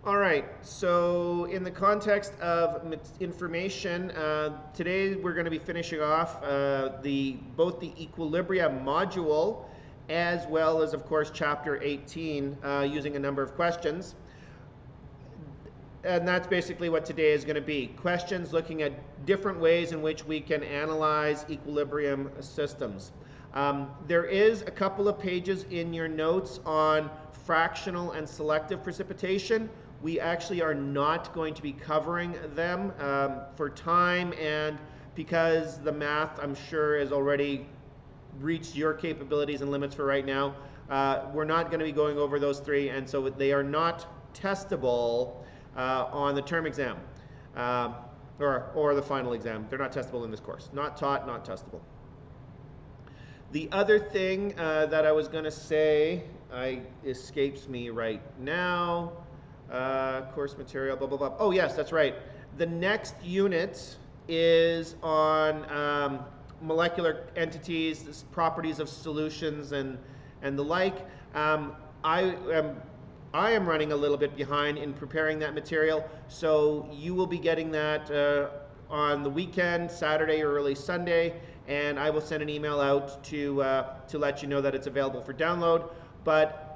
All right, so in the context of information, today we're going to be finishing off both the Equilibria module as well as, of course, Chapter 18 using a number of questions. And that's basically what today is going to be. Questions looking at different ways in which we can analyze equilibrium systems. There is a couple of pages in your notes on fractional and selective precipitation. We actually are not going to be covering them for time and because the math, I'm sure, has already reached your capabilities and limits for right now. We're not going to be going over those three, and so they are not testable on the term exam or the final exam. They're not testable in this course. Not taught, not testable. The other thing that I was going to say escapes me right now. Course material, blah, blah, blah. Oh, yes, that's right. The next unit is on molecular entities, properties of solutions, and the like. I am running a little bit behind in preparing that material, so you will be getting that on the weekend, Saturday or early Sunday, and I will send an email out to let you know that it's available for download. But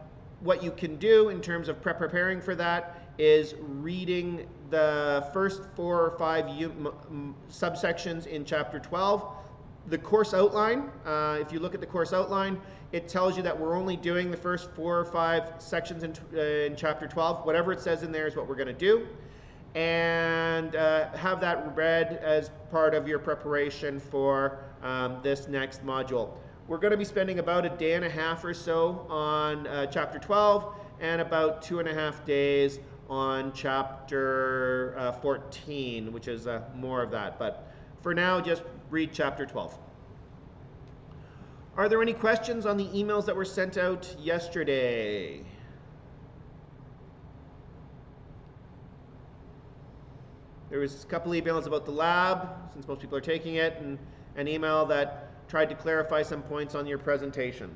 what you can do in terms of preparing for that is reading the first 4 or 5 subsections in Chapter 12. The course outline, if you look at the course outline, it tells you that we're only doing the first 4 or 5 sections in Chapter 12. Whatever it says in there is what we're going to do. And have that read as part of your preparation for this next module. We're going to be spending about a day and a half or so on Chapter 12 and about 2.5 days on Chapter 14, which is more of that. But for now, just read Chapter 12. Are there any questions on the emails that were sent out yesterday? There was a couple emails about the lab, since most people are taking it, and an email that tried to clarify some points on your presentation.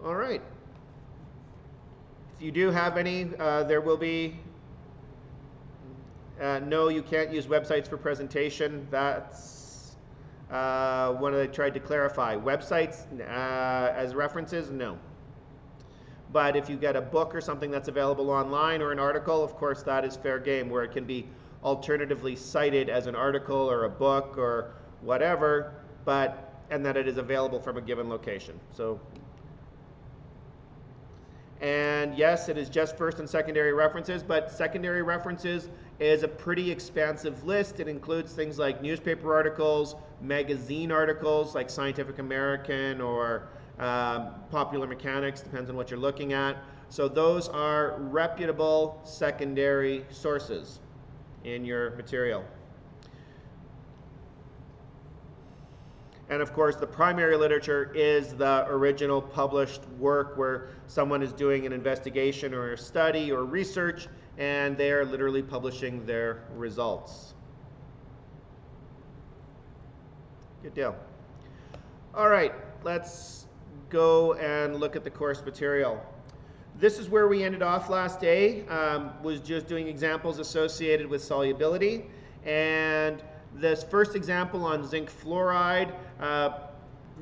All right. If you do have any, there will be, no, you can't use websites for presentation. That's one I tried to clarify. Websites as references, no. But if you get a book or something that's available online or an article, of course that is fair game, where it can be alternatively cited as an article or a book or whatever, and that it is available from a given location. So, and yes, it is just first and secondary references, but secondary references is a pretty expansive list. It includes things like newspaper articles, magazine articles like Scientific American or Popular Mechanics, depends on what you're looking at. So those are reputable secondary sources in your material. And of course, the primary literature is the original published work where someone is doing an investigation or a study or research, and they are literally publishing their results. Good deal. All right, let's go and look at the course material. This is where we ended off last day, was just doing examples associated with solubility. And this first example on zinc fluoride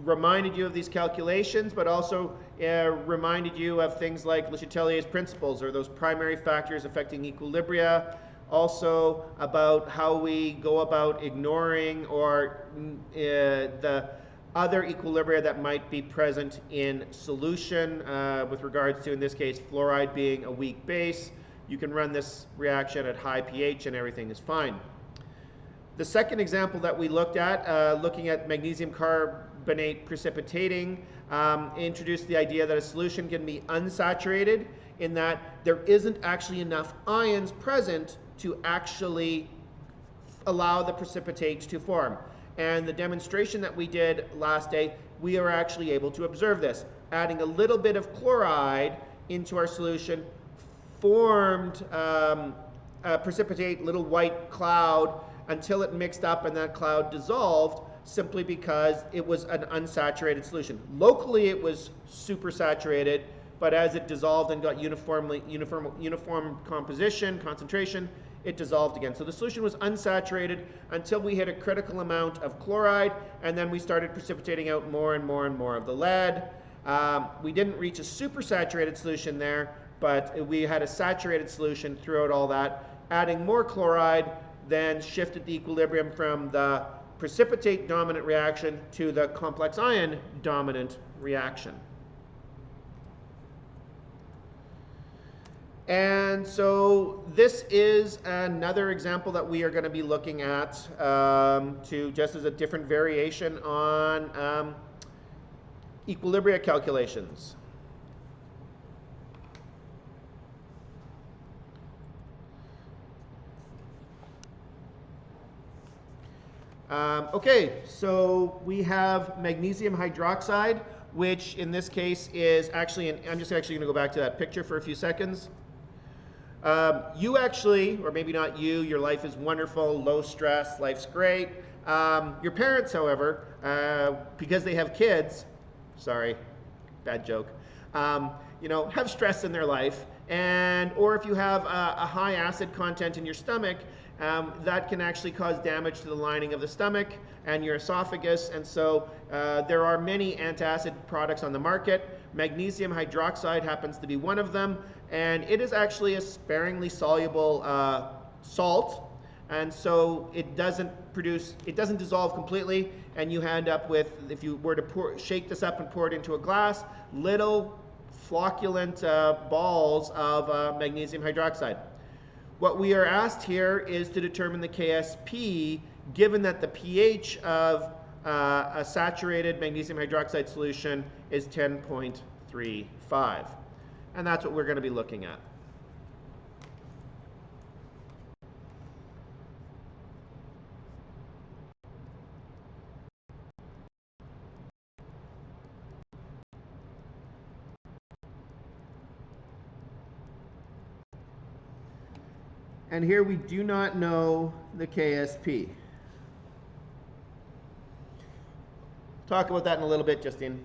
reminded you of these calculations, but also reminded you of things like Le Chatelier's principles, or those primary factors affecting equilibria. Also about how we go about ignoring or the other equilibria that might be present in solution with regards to, in this case, fluoride being a weak base. You can run this reaction at high pH and everything is fine. The second example that we looked at, looking at magnesium carbonate precipitating, introduced the idea that a solution can be unsaturated in that there isn't actually enough ions present to actually allow the precipitate to form. And the demonstration that we did last day, we are actually able to observe this. Adding a little bit of chloride into our solution formed a precipitate, little white cloud, until it mixed up and that cloud dissolved, simply because it was an unsaturated solution. Locally it was supersaturated, but as it dissolved and got uniform composition, concentration, it dissolved again. So the solution was unsaturated until we hit a critical amount of chloride, and then we started precipitating out more and more and more of the lead. We didn't reach a supersaturated solution there, but we had a saturated solution throughout all that. Adding more chloride then shifted the equilibrium from the precipitate dominant reaction to the complex ion dominant reaction. And so this is another example that we are going to be looking at to just as a different variation on equilibria calculations. Okay, so we have magnesium hydroxide, which in this case is actually, I'm just actually going to go back to that picture for a few seconds. You actually, or maybe not you, your life is wonderful, low stress, life's great. Your parents, however, because they have kids, sorry, bad joke, you know, have stress in their life, and or if you have a high acid content in your stomach, that can actually cause damage to the lining of the stomach and your esophagus, and so there are many antacid products on the market. Magnesium hydroxide happens to be one of them, and it is actually a sparingly soluble salt, and so it doesn't dissolve completely, and you end up with, if you were to shake this up and pour it into a glass, little flocculent balls of magnesium hydroxide. What we are asked here is to determine the KSP, given that the pH of a saturated magnesium hydroxide solution is 10.35. And that's what we're going to be looking at. And here we do not know the KSP. Talk about that in a little bit, Justine.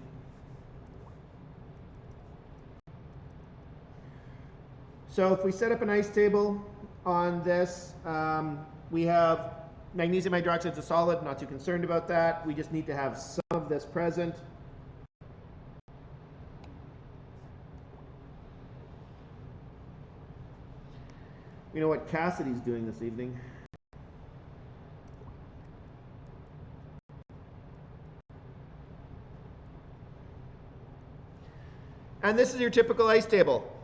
So if we set up an ice table on this, we have magnesium hydroxide is a solid, not too concerned about that. We just need to have some of this present. We know what Cassidy's doing this evening. And this is your typical ice table.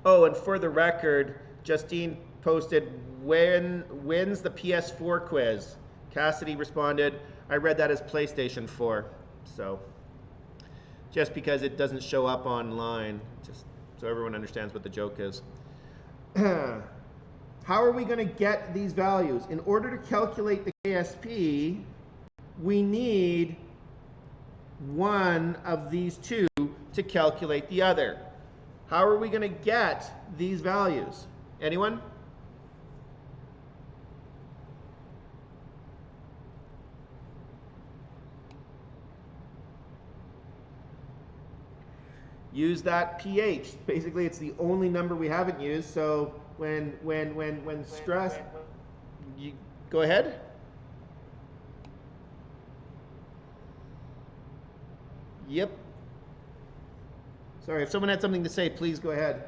Oh, and for the record, Justine posted, when's the PS4 quiz? Cassidy responded, I read that as PlayStation 4. So, just because it doesn't show up online, just so everyone understands what the joke is. How are we going to get these values? In order to calculate the KSP, we need one of these two to calculate the other. How are we going to get these values? Anyone? Use that pH. Basically, it's the only number we haven't used. So when stress, you go ahead. Yep. Sorry, if someone had something to say, please go ahead.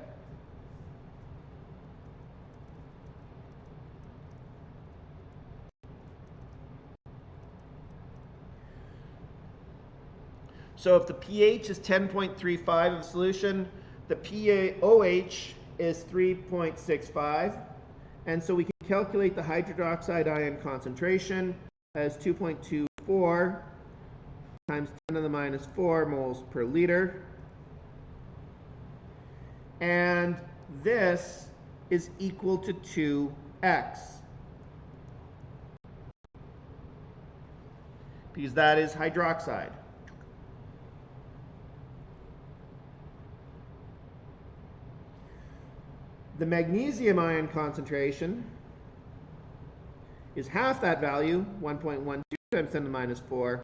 So if the pH is 10.35 of the solution, the OH is 3.65. And so we can calculate the hydroxide ion concentration as 2.24 times 10 to the minus 4 moles per liter. And this is equal to 2x. Because that is hydroxide. The magnesium ion concentration is half that value, 1.12 times 10 to the minus 4.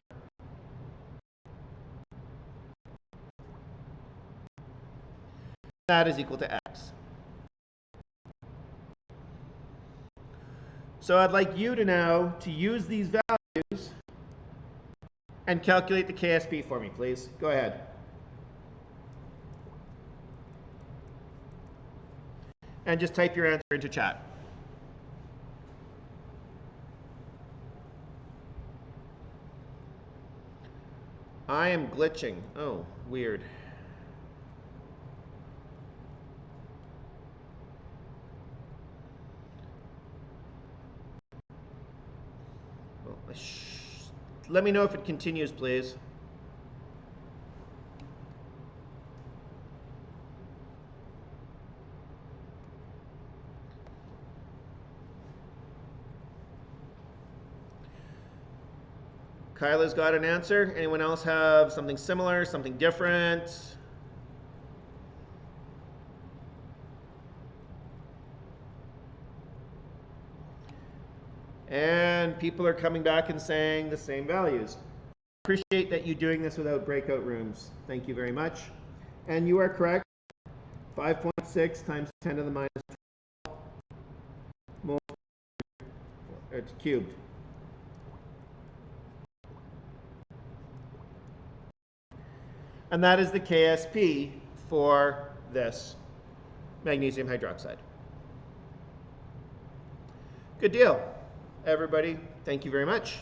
That is equal to X. So I'd like you to now to use these values and calculate the KSP for me, please. Go ahead. And just type your answer into chat. I am glitching. Oh, weird. Well, let me know if it continues, please. Kyla's got an answer. Anyone else have something similar, something different? And people are coming back and saying the same values. Appreciate that you're doing this without breakout rooms. Thank you very much. And you are correct. 5.6 times 10 to the minus 12 moles. It's cubed. And that is the KSP for this magnesium hydroxide. Good deal, everybody. Thank you very much.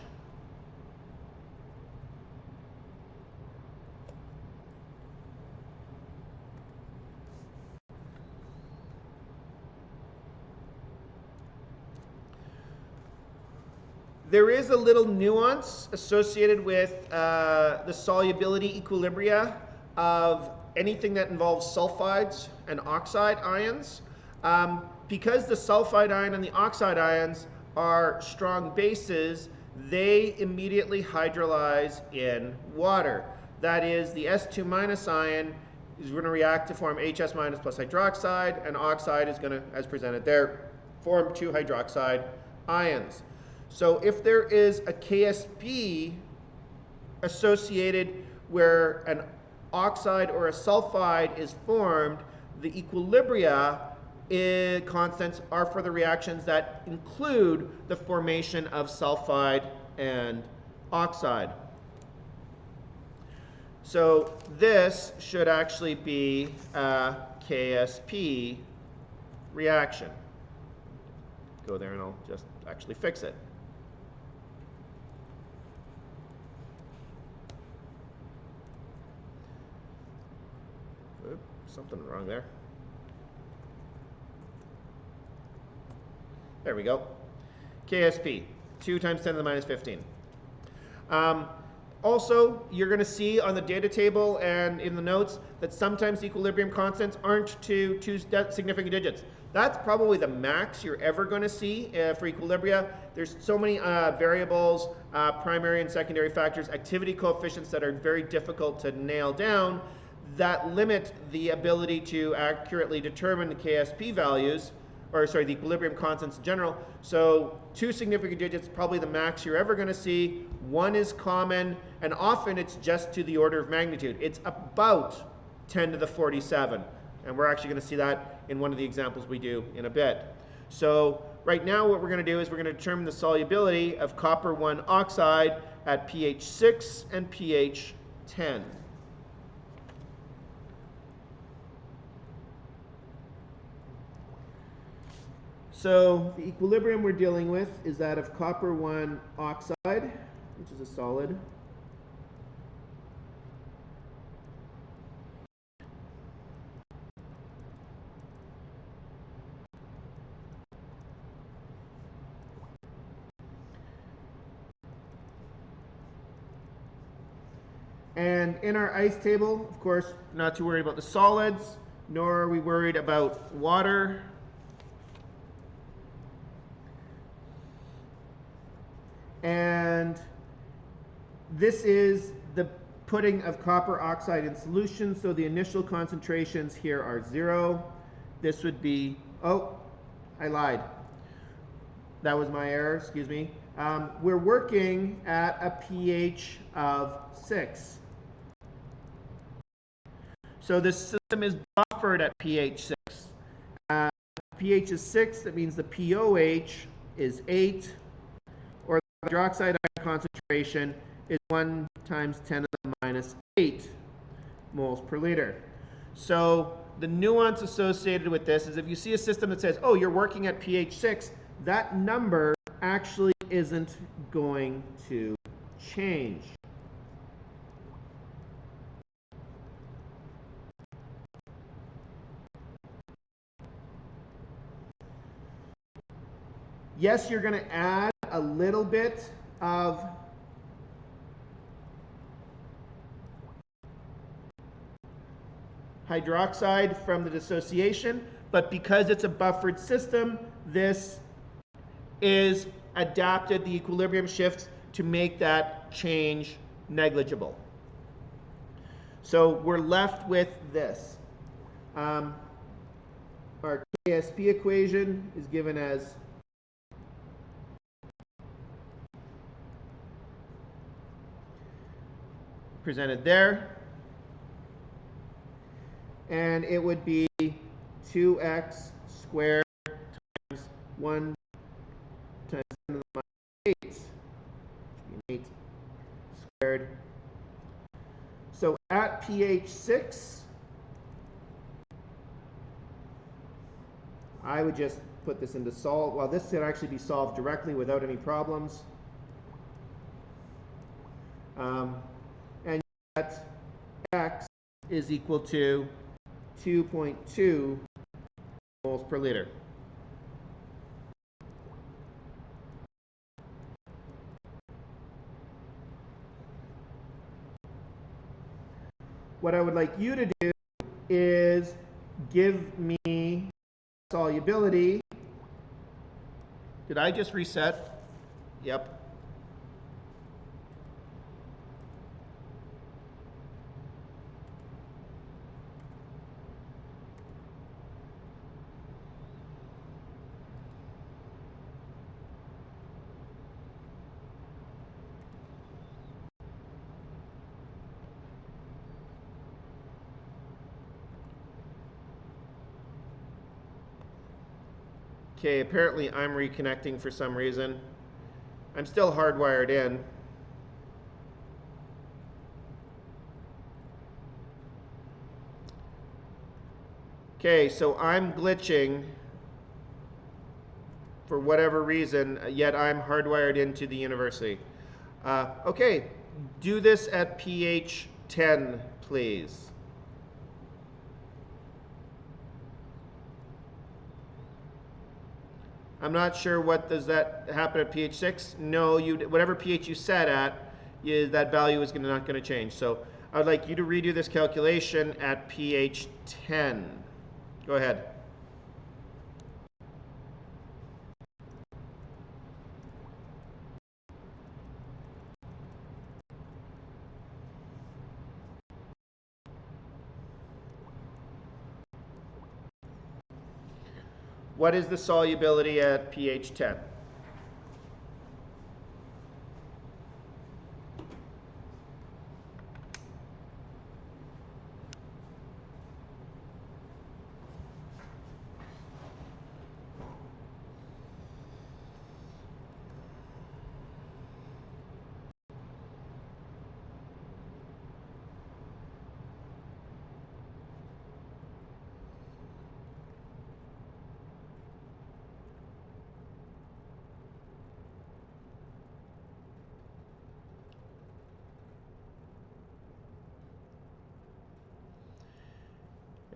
There is a little nuance associated with the solubility equilibria of anything that involves sulfides and oxide ions. Because the sulfide ion and the oxide ions are strong bases, they immediately hydrolyze in water. That is, the S2 minus ion is going to react to form HS minus plus hydroxide, and oxide is going to, as presented there, form 2 hydroxide ions. So if there is a KSP associated where an oxide or a sulfide is formed, the equilibria constants are for the reactions that include the formation of sulfide and oxide. So this should actually be a KSP reaction. Go there and I'll just actually fix it. Oops, something wrong there. There we go. KSP, 2 times 10 to the minus 15. Also, you're going to see on the data table and in the notes that sometimes equilibrium constants aren't two significant digits. That's probably the max you're ever going to see for equilibria. There's so many variables, primary and secondary factors, activity coefficients that are very difficult to nail down that limit the ability to accurately determine the KSP values, or sorry, the equilibrium constants in general. So 2 significant digits, probably the max you're ever going to see. 1 is common, and often it's just to the order of magnitude. It's about 10 to the 47, and we're actually going to see that in one of the examples we do in a bit. So right now what we're going to do is we're going to determine the solubility of copper 1 oxide at pH 6 and pH 10. So the equilibrium we're dealing with is that of copper 1 oxide, which is a solid, and in our ice table, of course, not too worried about the solids, nor are we worried about water. And this is the putting of copper oxide in solution. So the initial concentrations here are 0. This would be Oh, I lied. That was my error, excuse me. We're working at a pH of 6. So this system is buffered at pH 6. pH is 6, that means the pOH is 8, or the hydroxide ion concentration is 1 times 10 to the minus 8 moles per liter. So the nuance associated with this is if you see a system that says, oh, you're working at pH 6, that number actually isn't going to change. Yes, you're going to add a little bit of hydroxide from the dissociation, but because it's a buffered system, this is adapted, the equilibrium shifts to make that change negligible. So we're left with this. Our KSP equation is given as presented there. And it would be 2x squared times 1 times 10 to the minus 8. 8 squared. So at pH 6, I would just put this into solve. Well, this can actually be solved directly without any problems. And yet x is equal to 2.2 moles per liter. What I would like you to do is give me solubility. Did I just reset? Yep. Okay, apparently I'm reconnecting for some reason. I'm still hardwired in. Okay, so I'm glitching for whatever reason, yet I'm hardwired into the university. Okay, do this at pH 10, please. I'm not sure what does that happen at pH 6. No, whatever pH you set at, that value is not going to change. So I would like you to redo this calculation at pH 10. Go ahead. What is the solubility at pH 10?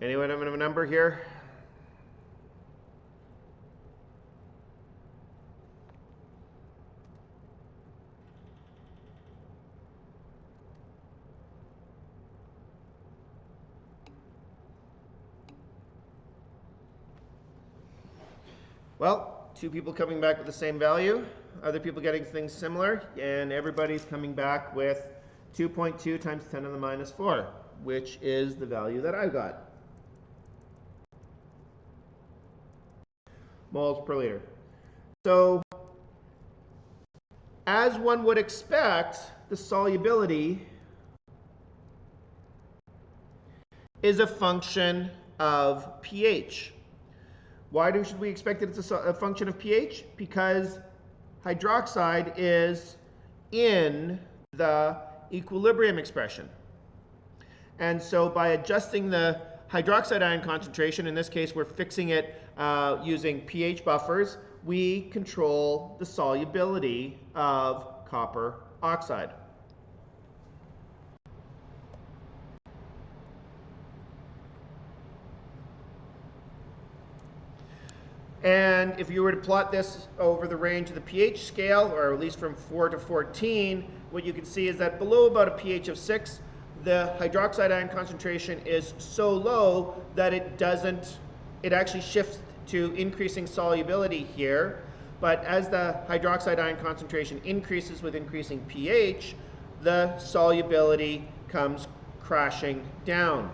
Anyone have a number here? Well, 2 people coming back with the same value, other people getting things similar, and everybody's coming back with 2.2 times 10 to the minus 4, which is the value that I got. moles per liter. So as one would expect, the solubility is a function of pH. Why should we expect that it's a function of pH? Because hydroxide is in the equilibrium expression. And so by adjusting the hydroxide ion concentration, in this case we're fixing it using pH buffers, we control the solubility of copper oxide. And if you were to plot this over the range of the pH scale, or at least from 4 to 14, what you can see is that below about a pH of 6, the hydroxide ion concentration is so low that it actually shifts to increasing solubility here. But as the hydroxide ion concentration increases with increasing pH, the solubility comes crashing down.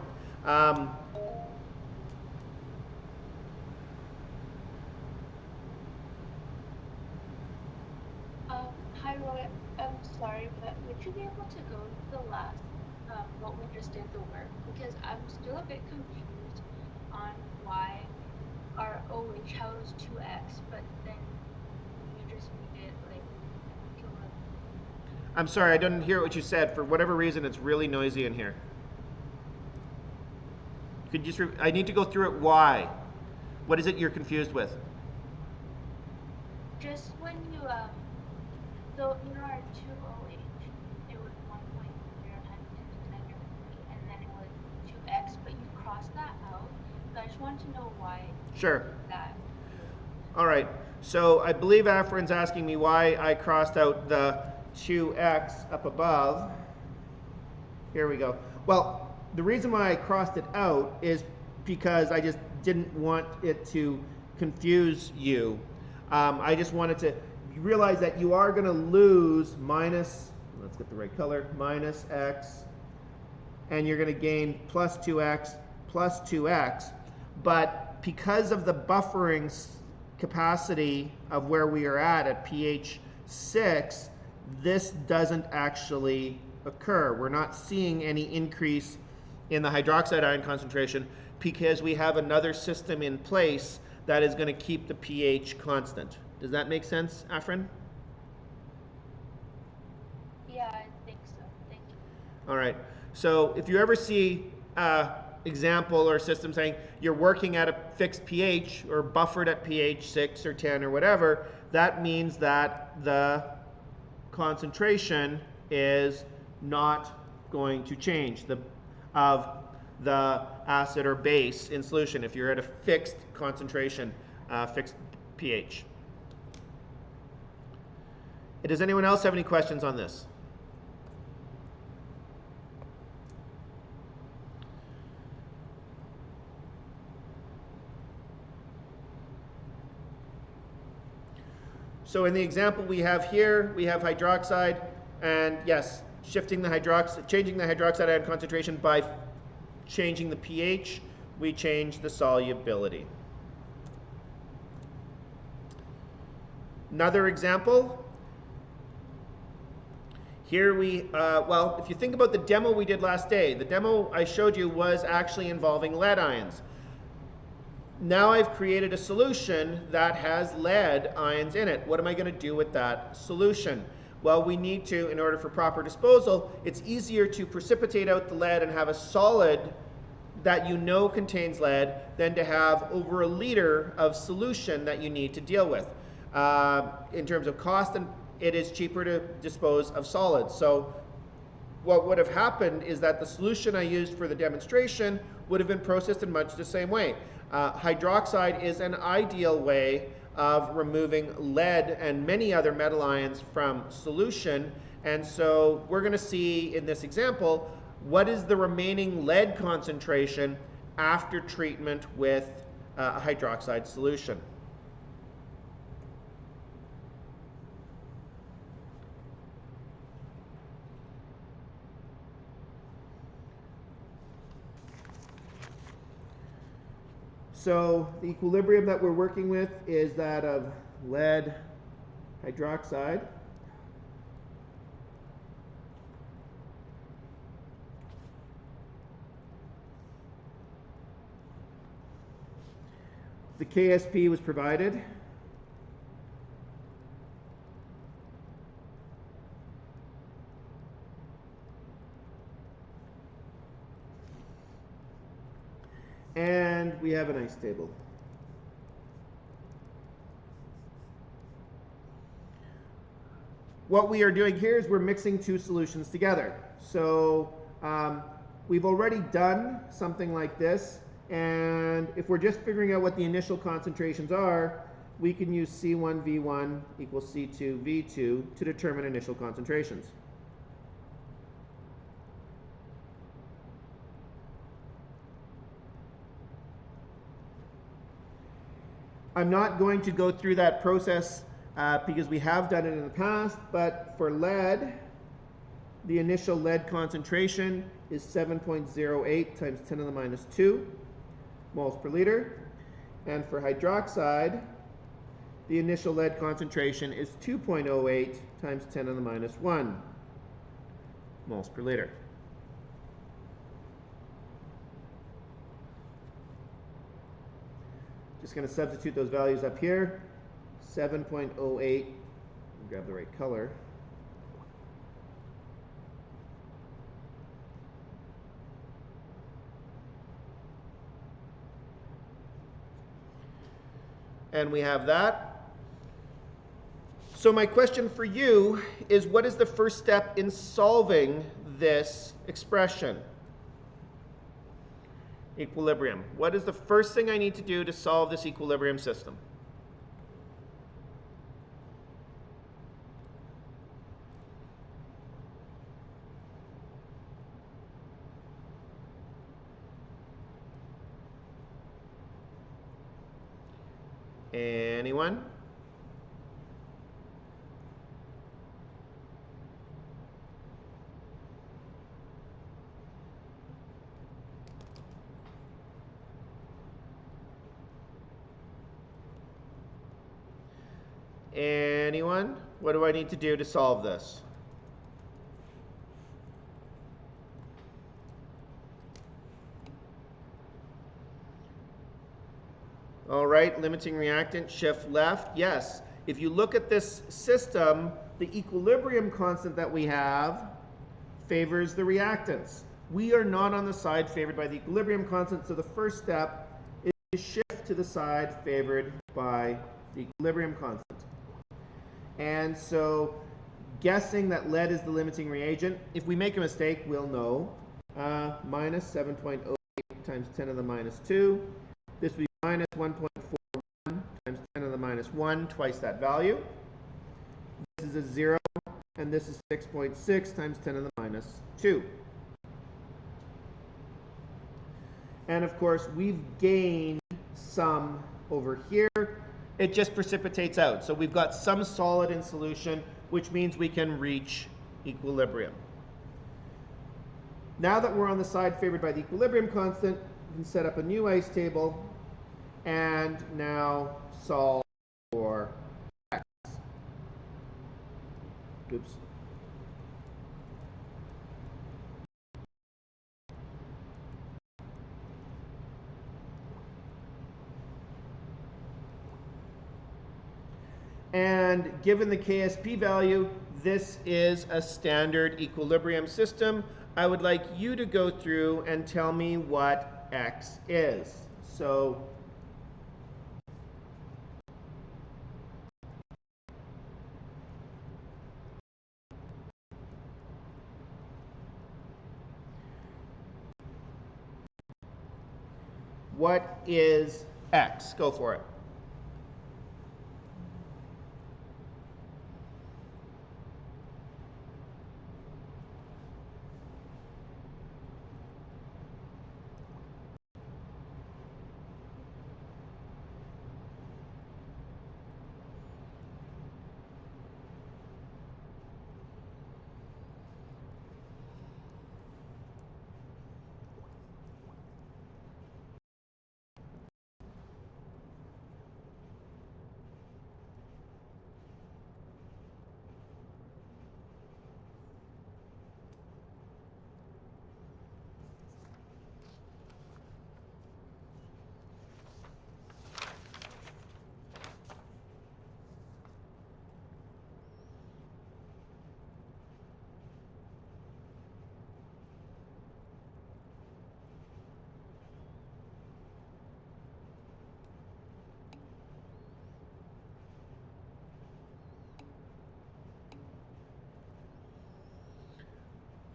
Hi Roy, I'm sorry, but would you be able to go to the last, what we just did the work? Because I'm still a bit confused on why our OH has 2x, but then when you just read it like equilibrium. I'm sorry, I didn't hear what you said. For whatever reason, it's really noisy in here. Could you just I need to go through it. Why? What is it you're confused with? Just when you so in our 2OH, it was 1.0 times 10 to the negative 3, and then it was 2x, but you crossed that out. So I just want to know why Sure. that. All right. So I believe Afrin's asking me why I crossed out the 2x up above. Here we go. Well, the reason why I crossed it out is because I just didn't want it to confuse you. I just wanted to realize that you are going to lose minus, let's get the right color, minus x, and you're going to gain plus 2x plus 2x. But because of the buffering capacity of where we are at pH 6, this doesn't actually occur. We're not seeing any increase in the hydroxide ion concentration because we have another system in place that is going to keep the pH constant. Does that make sense, Afrin? Yeah, I think so. Thank you. All right. So if you ever see example or system saying you're working at a fixed pH or buffered at pH 6 or 10 or whatever, that means that the concentration is not going to change of the acid or base in solution if you're at a fixed concentration, fixed pH. Does anyone else have any questions on this? So in the example we have here, we have hydroxide, and yes, changing the hydroxide ion concentration by changing the pH, we change the solubility. Another example. Here well, if you think about the demo we did last day, the demo I showed you was actually involving lead ions. Now I've created a solution that has lead ions in it. What am I going to do with that solution? Well, we need to, in order for proper disposal, it's easier to precipitate out the lead and have a solid that you know contains lead than to have over a liter of solution that you need to deal with. In terms of cost, and it is cheaper to dispose of solids. So what would have happened is that the solution I used for the demonstration would have been processed in much the same way. Hydroxide is an ideal way of removing lead and many other metal ions from solution. And so we're going to see in this example, what is the remaining lead concentration after treatment with a hydroxide solution. So the equilibrium that we're working with is that of lead hydroxide. The KSP was provided. And we have an ice table. What we are doing here is we're mixing two solutions together. So we've already done something like this, and if we're just figuring out what the initial concentrations are, we can use C1V1 equals C2V2 to determine initial concentrations. I'm not going to go through that process because we have done it in the past, but for lead, the initial lead concentration is 7.08 times 10 to the minus 2 moles per liter. And for hydroxide, the initial lead concentration is 2.08 times 10 to the minus 1 moles per liter. Just going to substitute those values up here. 7.08, grab the right color. And we have that. So my question for you is, what is the first step in solving this expression? Equilibrium. What is the first thing I need to do to solve this equilibrium system? Anyone? Anyone? What do I need to do to solve this? All right, limiting reactant, shift left. Yes, if you look at this system, the equilibrium constant that we have favors the reactants. We are not on the side favored by the equilibrium constant, so the first step is to shift to the side favored by the equilibrium constant. And so, guessing that lead is the limiting reagent, if we make a mistake, we'll know. Minus 7.08 times 10 to the minus 2. This would be minus 1.41 times 10 to the minus 1, twice that value. This is a 0, and this is 6.6 times 10 to the minus 2. And of course, we've gained some over here. It just precipitates out. So we've got some solid in solution, which means we can reach equilibrium. Now that we're on the side favored by the equilibrium constant, we can set up a new ice table and now solve for x. Oops. And given the KSP value, this is a standard equilibrium system. I would like you to go through and tell me what x is. So what is x? Go for it.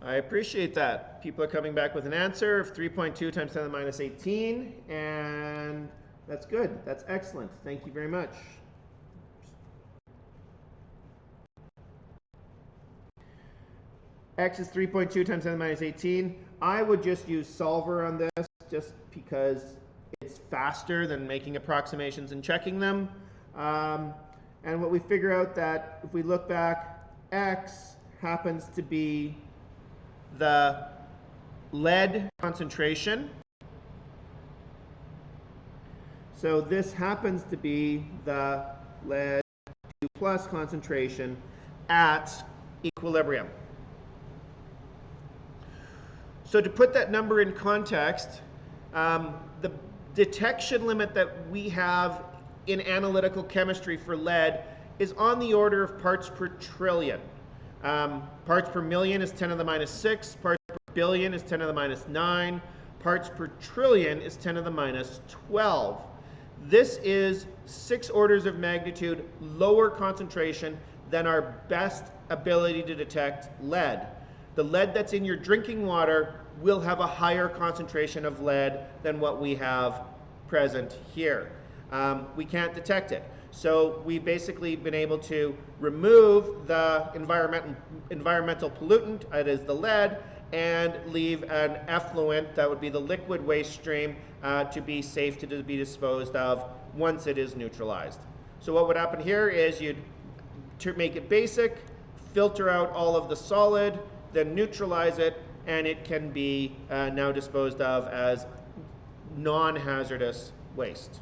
I appreciate that. People are coming back with an answer of 3.2 times 10 to the minus 18, and that's good. That's excellent. Thank you very much. X is 3.2 times 10 to the minus 18. I would just use solver on this just because it's faster than making approximations and checking them. And what we figure out that if we look back, X happens to be the lead concentration. So this happens to be the lead 2 plus concentration at equilibrium. So to put that number in context, the detection limit that we have in analytical chemistry for lead is on the order of parts per trillion. Parts per million is 10 to the minus 6, parts per billion is 10 to the minus 9, parts per trillion is 10 to the minus 12. This is 6 orders of magnitude lower concentration than our best ability to detect lead. The lead that's in your drinking water will have a higher concentration of lead than what we have present here. We can't detect it. So we've basically been able to remove the environmental pollutant, that is the lead, and leave an effluent, that would be the liquid waste stream, to be safe to be disposed of once it is neutralized. So what would happen here is you'd make it basic, filter out all of the solid, then neutralize it, and it can be now disposed of as non-hazardous waste.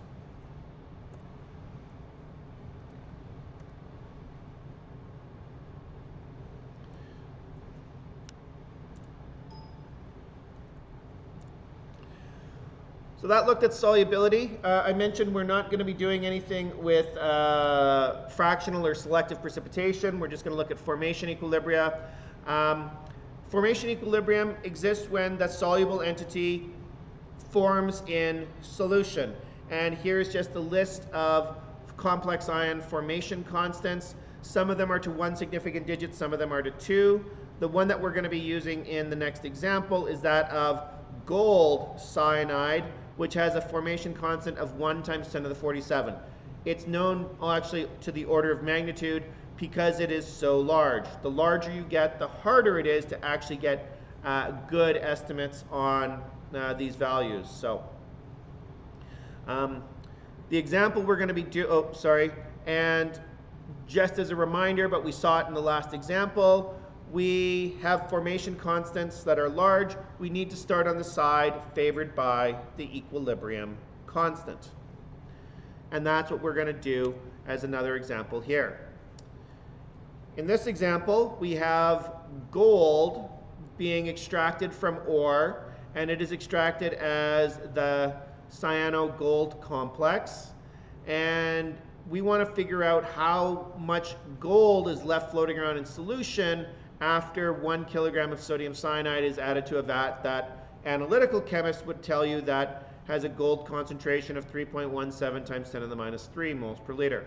So that looked at solubility. I mentioned we're not going to be doing anything with fractional or selective precipitation. We're just going to look at formation equilibria. Formation equilibrium exists when the soluble entity forms in solution. And here's just a list of complex ion formation constants. Some of them are to 1 significant digit, some of them are to 2. The one that we're going to be using in the next example is that of gold cyanide, which has a formation constant of 1 times 10 to the 47. It's known actually to the order of magnitude because it is so large. The larger you get, the harder it is to actually get good estimates on these values. So the example we're going to be and just as a reminder, but we saw it in the last example, we have formation constants that are large. We need to start on the side favored by the equilibrium constant. And that's what we're going to do as another example here. In this example, we have gold being extracted from ore, and it is extracted as the cyano-gold complex. And we want to figure out how much gold is left floating around in solution after 1 kilogram of sodium cyanide is added to a vat that analytical chemists would tell you that has a gold concentration of 3.17 times 10 to the minus 3 moles per liter.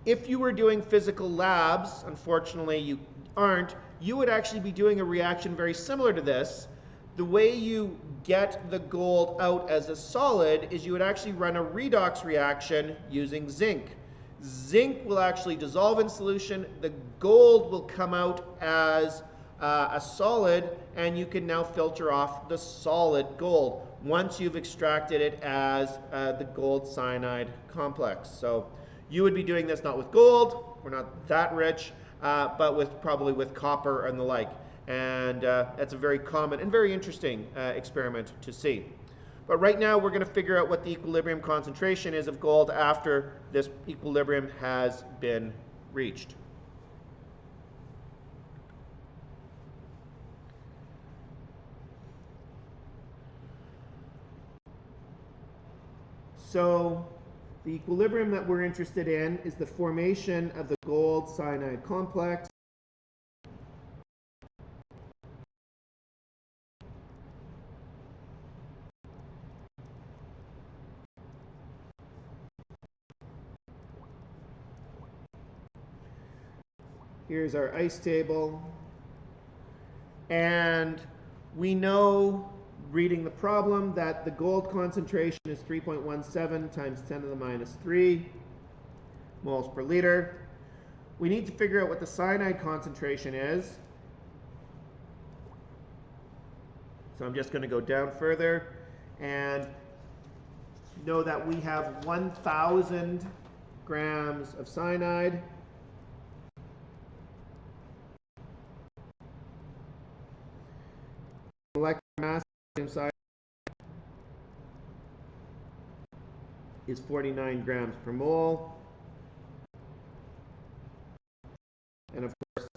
If you were doing physical labs, unfortunately you aren't, you would actually be doing a reaction very similar to this. The way you get the gold out as a solid is you would actually run a redox reaction using zinc. Zinc will actually dissolve in solution. The gold will come out as a solid, and you can now filter off the solid gold once you've extracted it as the gold cyanide complex. So you would be doing this not with gold, we're not that rich, but probably with copper and the like. And that's a very common and very interesting experiment to see. But right now we're going to figure out what the equilibrium concentration is of gold after this equilibrium has been reached. So the equilibrium that we're interested in is the formation of the gold cyanide complex. Here's our ice table. And we know, reading the problem, that the gold concentration is 3.17 times 10 to the minus 3 moles per liter. We need to figure out what the cyanide concentration is. So I'm just going to go down further and know that we have 1,000 grams of cyanide. Molecular mass of cyanide is 49 grams per mole. And of course,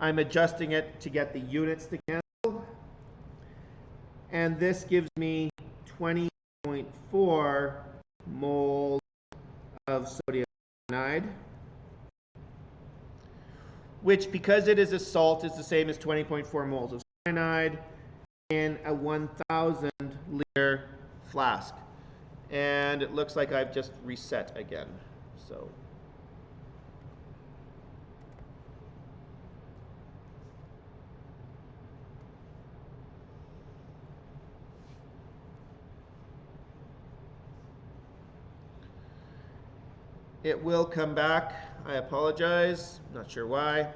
I'm adjusting it to get the units to cancel. And this gives me 20.4 moles of sodium cyanide, which, because it is a salt, is the same as 20.4 moles of cyanide in a 1,000 liter flask. And it looks like I've just reset again. So it will come back. I apologize. Not sure why.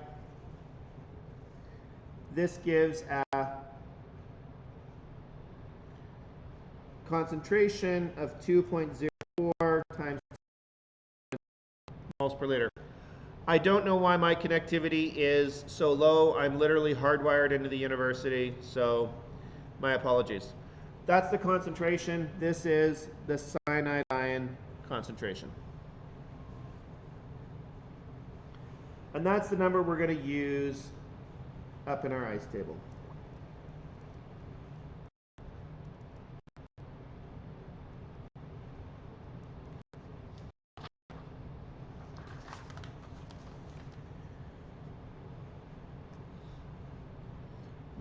This gives a concentration of 2.04 times moles per liter. I don't know why my connectivity is so low. I'm literally hardwired into the university, so my apologies. That's the concentration. This is the cyanide ion concentration. And that's the number we're going to use up in our ice table.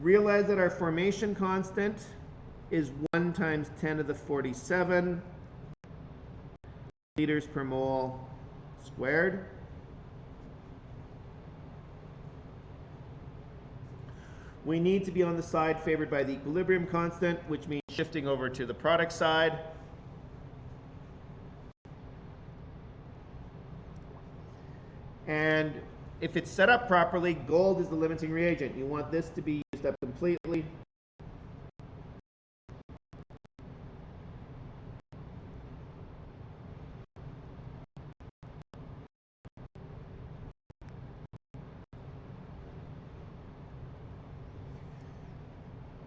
Realize that our formation constant is 1 times 10 to the 47 liters per mole squared. We need to be on the side favored by the equilibrium constant, which means shifting over to the product side. And if it's set up properly, gold is the limiting reagent. You want this to be used up completely.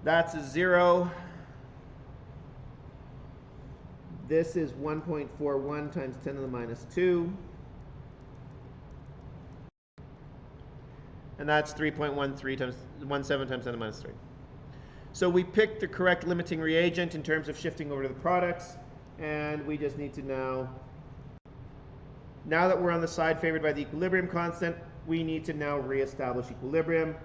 That's a 0. This is 1.41 times 10 to the minus 2. And that's 3.13 times 17 times 10 to the minus 3. So we picked the correct limiting reagent in terms of shifting over to the products, and we just need to now that we're on the side favored by the equilibrium constant, we need to now reestablish equilibrium.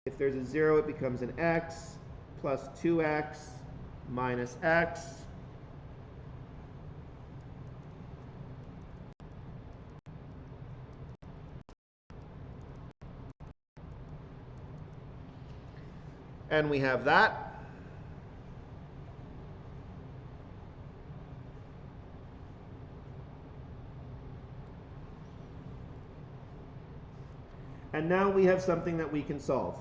If there's a 0, it becomes an x plus 2x minus x. And we have that. And now we have something that we can solve.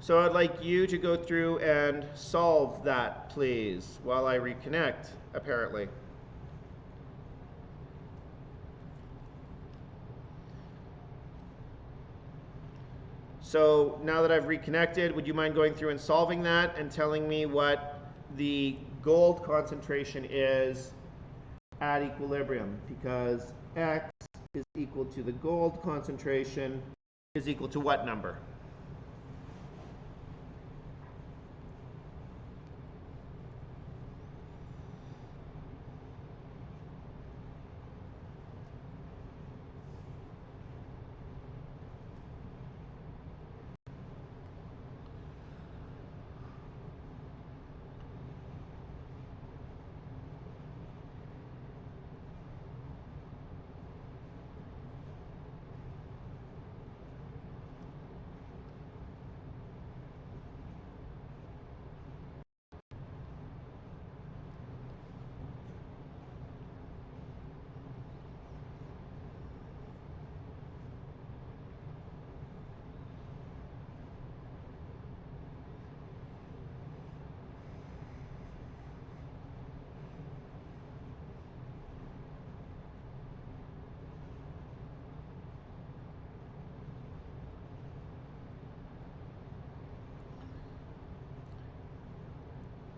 So I'd like you to go through and solve that, please, while I reconnect, apparently. So now that I've reconnected, would you mind going through and solving that and telling me what the gold concentration is at equilibrium? Because X is equal to the gold concentration is equal to what number?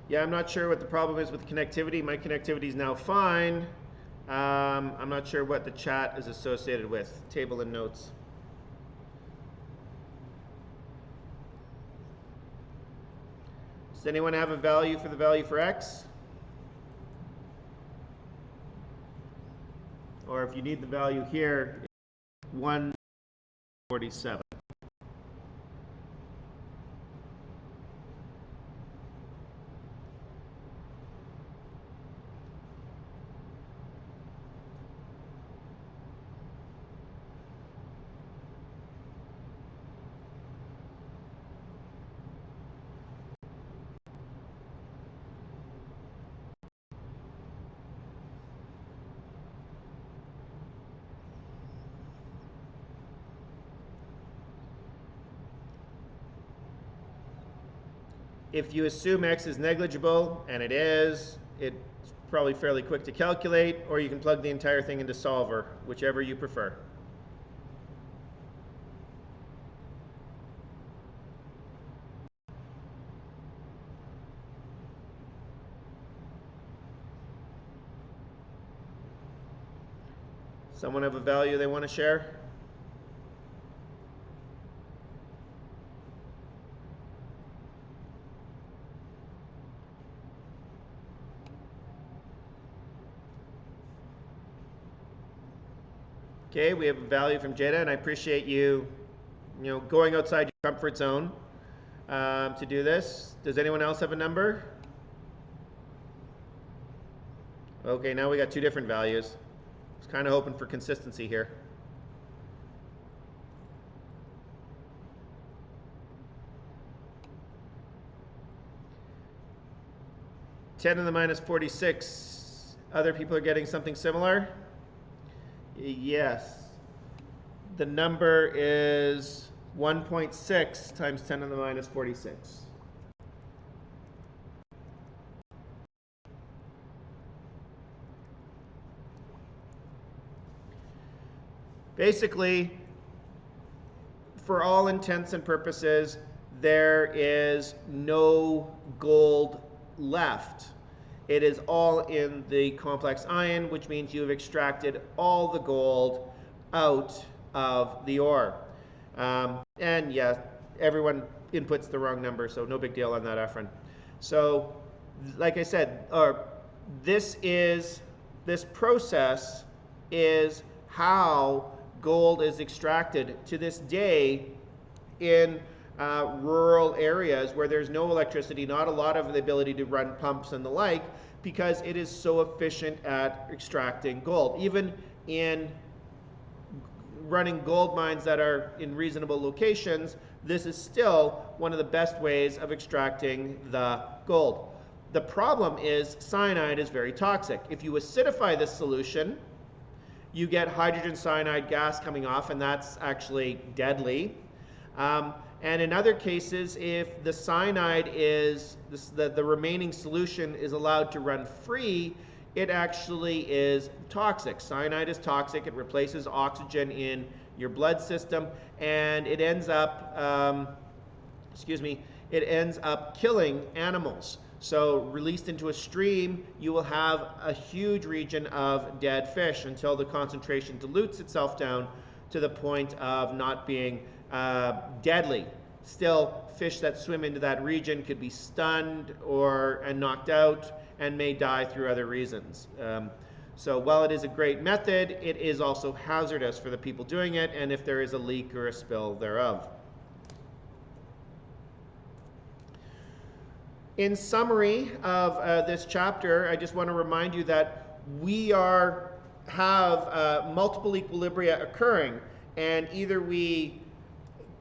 Yeah, I'm not sure what the problem is with connectivity. My connectivity is now fine. I'm not sure what the chat is associated with. Table and notes. Does anyone have a value for the value for X? Or if you need the value here, 147. If you assume X is negligible, and it is, it's probably fairly quick to calculate, or you can plug the entire thing into solver, whichever you prefer. Someone have a value they want to share? Okay, we have a value from Jada, and I appreciate you, going outside your comfort zone to do this. Does anyone else have a number? Okay, now we got two different values. I was kind of hoping for consistency here. Ten to the minus 46. Other people are getting something similar? Yes. The number is 1.6 times 10 to the minus 46. Basically, for all intents and purposes, there is no gold left. It is all in the complex ion, which means you have extracted all the gold out of the ore. And yeah, everyone inputs the wrong number, so no big deal on that, Efren. So, like I said, this process is how gold is extracted to this day in rural areas where there's no electricity, not a lot of the ability to run pumps and the like, because it is so efficient at extracting gold. Even in running gold mines that are in reasonable locations, this is still one of the best ways of extracting the gold. The problem is cyanide is very toxic. If you acidify this solution, you get hydrogen cyanide gas coming off, and that's actually deadly. And in other cases, if the cyanide is, the remaining solution is allowed to run free, it actually is toxic. Cyanide is toxic. It replaces oxygen in your blood system, and it ends up, it ends up killing animals. So released into a stream, you will have a huge region of dead fish until the concentration dilutes itself down to the point of not being deadly. Still, fish that swim into that region could be stunned and knocked out and may die through other reasons. So while it is a great method, it is also hazardous for the people doing it, and if there is a leak or a spill thereof. In summary of this chapter, I just want to remind you that we have multiple equilibria occurring, and either we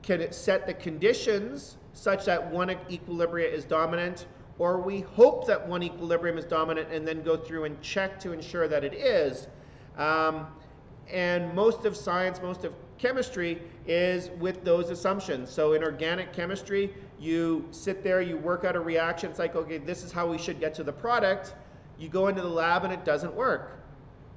can set the conditions such that one equilibria is dominant, or we hope that one equilibrium is dominant and then go through and check to ensure that it is. And most of science, most of chemistry is with those assumptions. So in organic chemistry, you sit there, you work out a reaction. It's like, okay, this is how we should get to the product. You go into the lab and it doesn't work.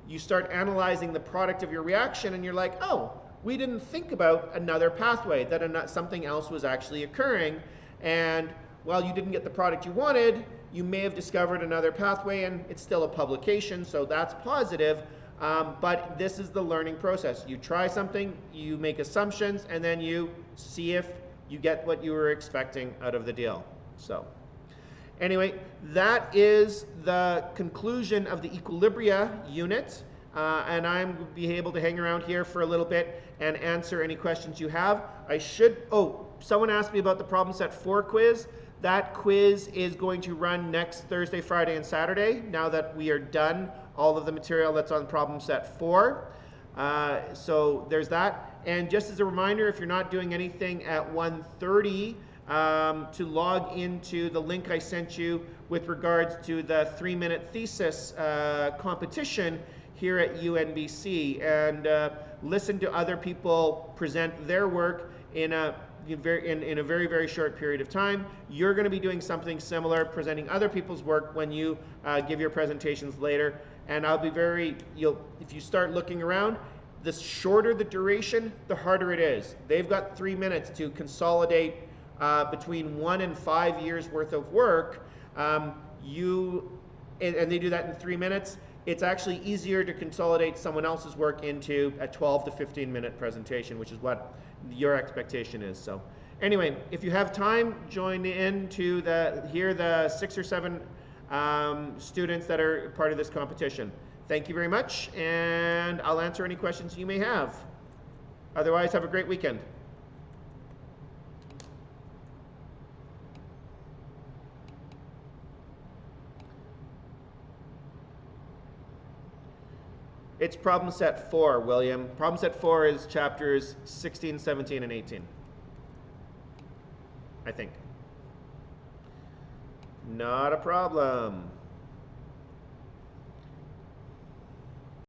You start analyzing the product of your reaction and you're like, oh, we didn't think about another pathway, that something else was actually occurring. And while you didn't get the product you wanted, you may have discovered another pathway, and it's still a publication, so that's positive. But this is the learning process. You try something, you make assumptions, and then you see if you get what you were expecting out of the deal. So anyway, that is the conclusion of the Equilibria unit. And I'm going to be able to hang around here for a little bit and answer any questions you have. Someone asked me about the problem set 4 quiz. That quiz is going to run next Thursday, Friday, and Saturday, now that we are done all of the material that's on problem set 4. So there's that. And just as a reminder, if you're not doing anything at 1:30, to log into the link I sent you with regards to the 3-minute thesis competition here at UNBC, and listen to other people present their work in a very, very short period of time. You're going to be doing something similar, presenting other people's work when you give your presentations later. And I'll be if you start looking around, the shorter the duration, the harder it is. They've got 3 minutes to consolidate between 1 and 5 years worth of work. And they do that in 3 minutes. It's actually easier to consolidate someone else's work into a 12 to 15 minute presentation, which is what your expectation is. So anyway, if you have time, join in to hear the 6 or 7 students that are part of this competition. Thank you very much, and I'll answer any questions you may have. Otherwise, have a great weekend. It's problem set 4, William. Problem set 4 is chapters 16, 17, and 18. I think. Not a problem.